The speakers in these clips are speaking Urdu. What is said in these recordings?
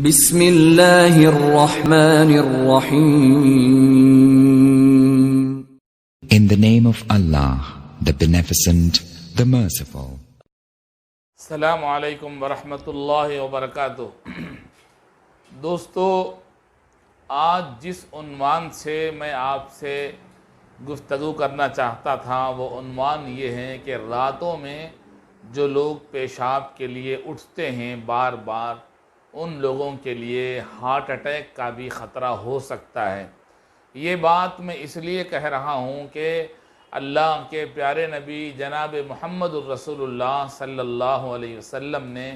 بسم اللہ الرحمن الرحیم. In the name of Allah, the Beneficent, the Merciful. السلام علیکم ورحمۃ اللہ وبرکاتہ. دوستو، آج جس عنوان سے میں آپ سے گفتگو کرنا چاہتا تھا وہ عنوان یہ ہے کہ راتوں میں جو لوگ پیشاب کے لیے اٹھتے ہیں بار بار، ان لوگوں کے لیے ہارٹ اٹیک کا بھی خطرہ ہو سکتا ہے. یہ بات میں اس لیے کہہ رہا ہوں کہ اللہ کے پیارے نبی جناب محمد الرسول اللہ صلی اللہ علیہ وسلم نے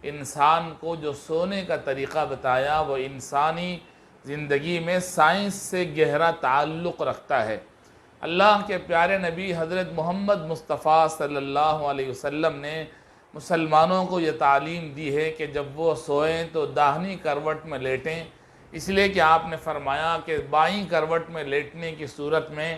انسان کو جو سونے کا طریقہ بتایا وہ انسانی زندگی میں سائنس سے گہرا تعلق رکھتا ہے. اللہ کے پیارے نبی حضرت محمد مصطفیٰ صلی اللہ علیہ وسلم نے مسلمانوں کو یہ تعلیم دی ہے کہ جب وہ سوئیں تو داہنی کروٹ میں لیٹیں، اس لیے کہ آپ نے فرمایا کہ بائیں کروٹ میں لیٹنے کی صورت میں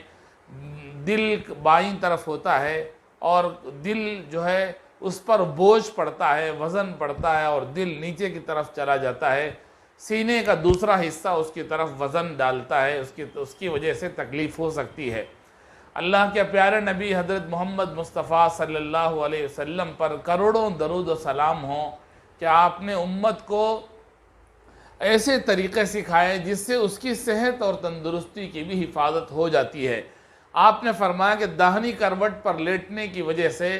دل بائیں طرف ہوتا ہے اور دل جو ہے اس پر بوجھ پڑتا ہے، وزن پڑتا ہے اور دل نیچے کی طرف چلا جاتا ہے. سینے کا دوسرا حصہ اس کی طرف وزن ڈالتا ہے، اس کی وجہ سے تکلیف ہو سکتی ہے. اللہ کے پیارے نبی حضرت محمد مصطفیٰ صلی اللہ علیہ وسلم پر کروڑوں درود و سلام ہوں کہ آپ نے امت کو ایسے طریقے سکھائے جس سے اس کی صحت اور تندرستی کی بھی حفاظت ہو جاتی ہے. آپ نے فرمایا کہ داہنی کروٹ پر لیٹنے کی وجہ سے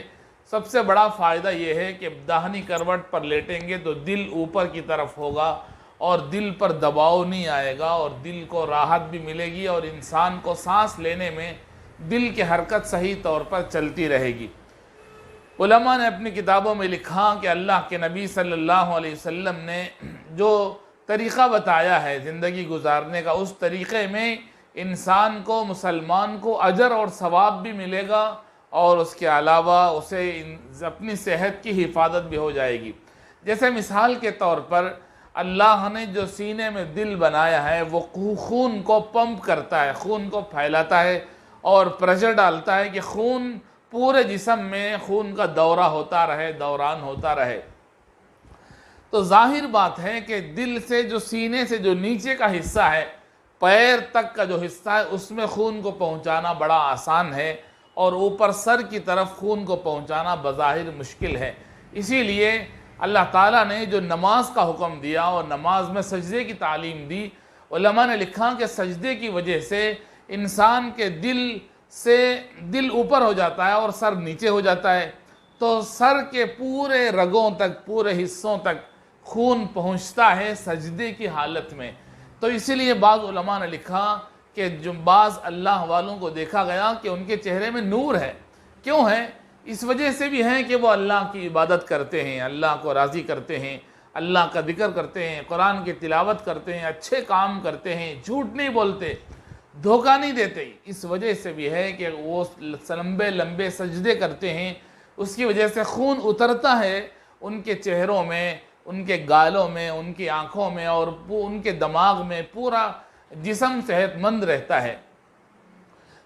سب سے بڑا فائدہ یہ ہے کہ داہنی کروٹ پر لیٹیں گے تو دل اوپر کی طرف ہوگا اور دل پر دباؤ نہیں آئے گا اور دل کو راحت بھی ملے گی اور انسان کو سانس لینے میں دل کی حرکت صحیح طور پر چلتی رہے گی. علماء نے اپنی کتابوں میں لکھا کہ اللہ کے نبی صلی اللہ علیہ وسلم نے جو طریقہ بتایا ہے زندگی گزارنے کا، اس طریقے میں انسان کو، مسلمان کو اجر اور ثواب بھی ملے گا اور اس کے علاوہ اسے اپنی صحت کی حفاظت بھی ہو جائے گی. جیسے مثال کے طور پر اللہ نے جو سینے میں دل بنایا ہے وہ خون کو پمپ کرتا ہے، خون کو پھیلاتا ہے اور پریشر ڈالتا ہے کہ خون پورے جسم میں خون کا دورہ ہوتا رہے، دوران ہوتا رہے. تو ظاہر بات ہے کہ دل سے جو سینے سے جو نیچے کا حصہ ہے، پیر تک کا جو حصہ ہے، اس میں خون کو پہنچانا بڑا آسان ہے اور اوپر سر کی طرف خون کو پہنچانا بظاہر مشکل ہے. اسی لیے اللہ تعالیٰ نے جو نماز کا حکم دیا اور نماز میں سجدے کی تعلیم دی، علماء نے لکھا کہ سجدے کی وجہ سے انسان کے دل اوپر ہو جاتا ہے اور سر نیچے ہو جاتا ہے، تو سر کے پورے رگوں تک، پورے حصوں تک خون پہنچتا ہے سجدے کی حالت میں. تو اسی لیے بعض علماء نے لکھا کہ جو بعض اللہ والوں کو دیکھا گیا کہ ان کے چہرے میں نور ہے. کیوں ہے؟ اس وجہ سے بھی ہیں کہ وہ اللہ کی عبادت کرتے ہیں، اللہ کو راضی کرتے ہیں، اللہ کا ذکر کرتے ہیں، قرآن کی تلاوت کرتے ہیں، اچھے کام کرتے ہیں، جھوٹ نہیں بولتے، دھوکہ نہیں دیتے. اس وجہ سے بھی ہے کہ وہ لمبے لمبے سجدے کرتے ہیں، اس کی وجہ سے خون اترتا ہے ان کے چہروں میں، ان کے گالوں میں، ان کی آنکھوں میں اور ان کے دماغ میں، پورا جسم صحت مند رہتا ہے.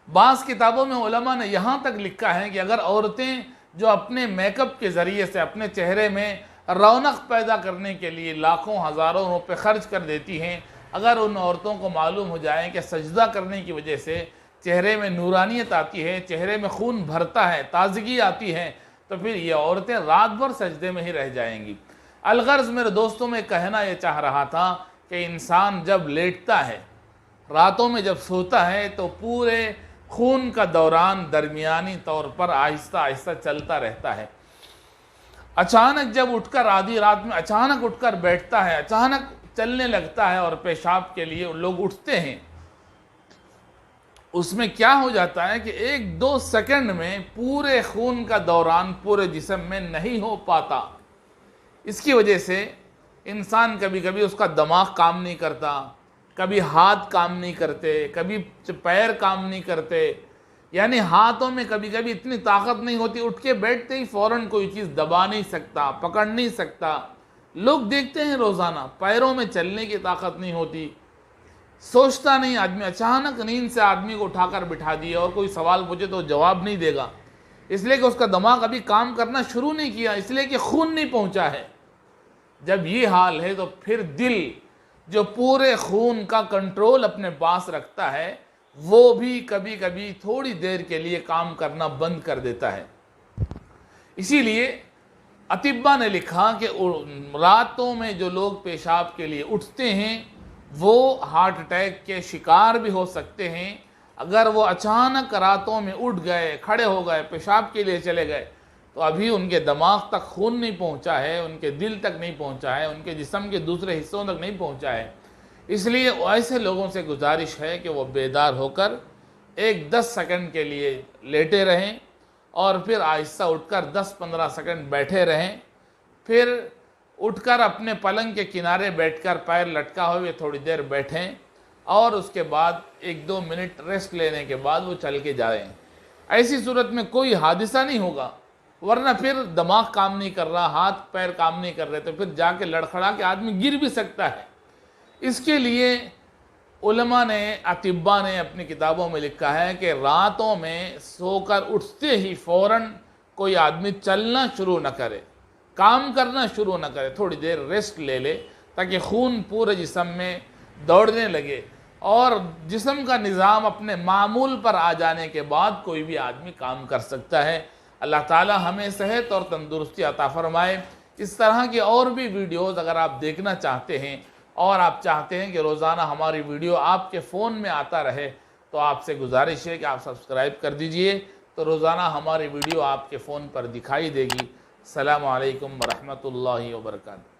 بعض کتابوں میں علماء نے یہاں تک لکھا ہے کہ اگر عورتیں جو اپنے میک اپ کے ذریعے سے اپنے چہرے میں رونق پیدا کرنے کے لیے لاکھوں ہزاروں روپے خرچ کر دیتی ہیں، اگر ان عورتوں کو معلوم ہو جائے کہ سجدہ کرنے کی وجہ سے چہرے میں نورانیت آتی ہے، چہرے میں خون بھرتا ہے، تازگی آتی ہے، تو پھر یہ عورتیں رات بھر سجدے میں ہی رہ جائیں گی. الغرض میرے دوستوں میں کہنا یہ چاہ رہا تھا کہ انسان جب لیٹتا ہے، راتوں میں جب سوتا ہے، تو پورے خون کا دوران درمیانی طور پر آہستہ آہستہ چلتا رہتا ہے. اچانک جب اٹھ کر آدھی رات میں اچانک اٹھ کر بیٹھتا ہے، اچانک چلنے لگتا ہے اور پیشاب کے لیے لوگ اٹھتے ہیں، اس میں کیا ہو جاتا ہے کہ 1-2 سیکنڈ میں پورے خون کا دوران پورے جسم میں نہیں ہو پاتا. اس کی وجہ سے انسان کبھی کبھی اس کا دماغ کام نہیں کرتا، کبھی ہاتھ کام نہیں کرتے، کبھی پیر کام نہیں کرتے، یعنی ہاتھوں میں کبھی کبھی اتنی طاقت نہیں ہوتی، اٹھ کے بیٹھتے ہی فوراً کوئی چیز دبا نہیں سکتا، پکڑ نہیں سکتا. لوگ دیکھتے ہیں روزانہ پیروں میں چلنے کی طاقت نہیں ہوتی، سوچتا نہیں آدمی، اچانک نیند سے آدمی کو اٹھا کر بٹھا دیا اور کوئی سوال پوچھے تو جواب نہیں دے گا، اس لیے کہ اس کا دماغ ابھی کام کرنا شروع نہیں کیا، اس لیے کہ خون نہیں پہنچا ہے. جب یہ حال ہے تو پھر دل جو پورے خون کا کنٹرول اپنے پاس رکھتا ہے وہ بھی کبھی کبھی تھوڑی دیر کے لیے کام کرنا بند کر دیتا ہے۔ اسی لیے اطباء نے لکھا کہ راتوں میں جو لوگ پیشاب کے لیے اٹھتے ہیں وہ ہارٹ اٹیک کے شکار بھی ہو سکتے ہیں۔ اگر وہ اچانک راتوں میں اٹھ گئے، کھڑے ہو گئے، پیشاب کے لیے چلے گئے تو ابھی ان کے دماغ تک خون نہیں پہنچا ہے، ان کے دل تک نہیں پہنچا ہے، ان کے جسم کے دوسرے حصوں تک نہیں پہنچا ہے۔ اس لیے ایسے لوگوں سے گزارش ہے کہ وہ بیدار ہو کر 10 سیکنڈ کے لیے لیٹے رہیں اور پھر آہستہ اٹھ کر 10-15 سیکنڈ بیٹھے رہیں، پھر اٹھ کر اپنے پلنگ کے کنارے بیٹھ کر پیر لٹکا ہوئے تھوڑی دیر بیٹھیں اور اس کے بعد 1-2 منٹ ریسٹ لینے کے بعد وہ چل کے جائیں۔ ایسی صورت میں کوئی حادثہ نہیں ہوگا، ورنہ پھر دماغ کام نہیں کر رہا، ہاتھ پیر کام نہیں کر رہے تو پھر جا کے لڑکھڑا کے آدمی گر بھی سکتا ہے۔ اس کے لیے علماء نے، اطباء نے اپنی کتابوں میں لکھا ہے کہ راتوں میں سو کر اٹھتے ہی فوراً کوئی آدمی چلنا شروع نہ کرے، کام کرنا شروع نہ کرے، تھوڑی دیر ریسٹ لے لے تاکہ خون پورے جسم میں دوڑنے لگے، اور جسم کا نظام اپنے معمول پر آ جانے کے بعد کوئی بھی آدمی کام کر سکتا ہے۔ اللہ تعالی ہمیں صحت اور تندرستی عطا فرمائے۔ اس طرح کی اور بھی ویڈیوز اگر آپ دیکھنا چاہتے ہیں اور آپ چاہتے ہیں کہ روزانہ ہماری ویڈیو آپ کے فون میں آتا رہے تو آپ سے گزارش ہے کہ آپ سبسکرائب کر دیجئے، تو روزانہ ہماری ویڈیو آپ کے فون پر دکھائی دے گی۔ السلام علیکم ورحمۃ اللہ وبرکاتہ۔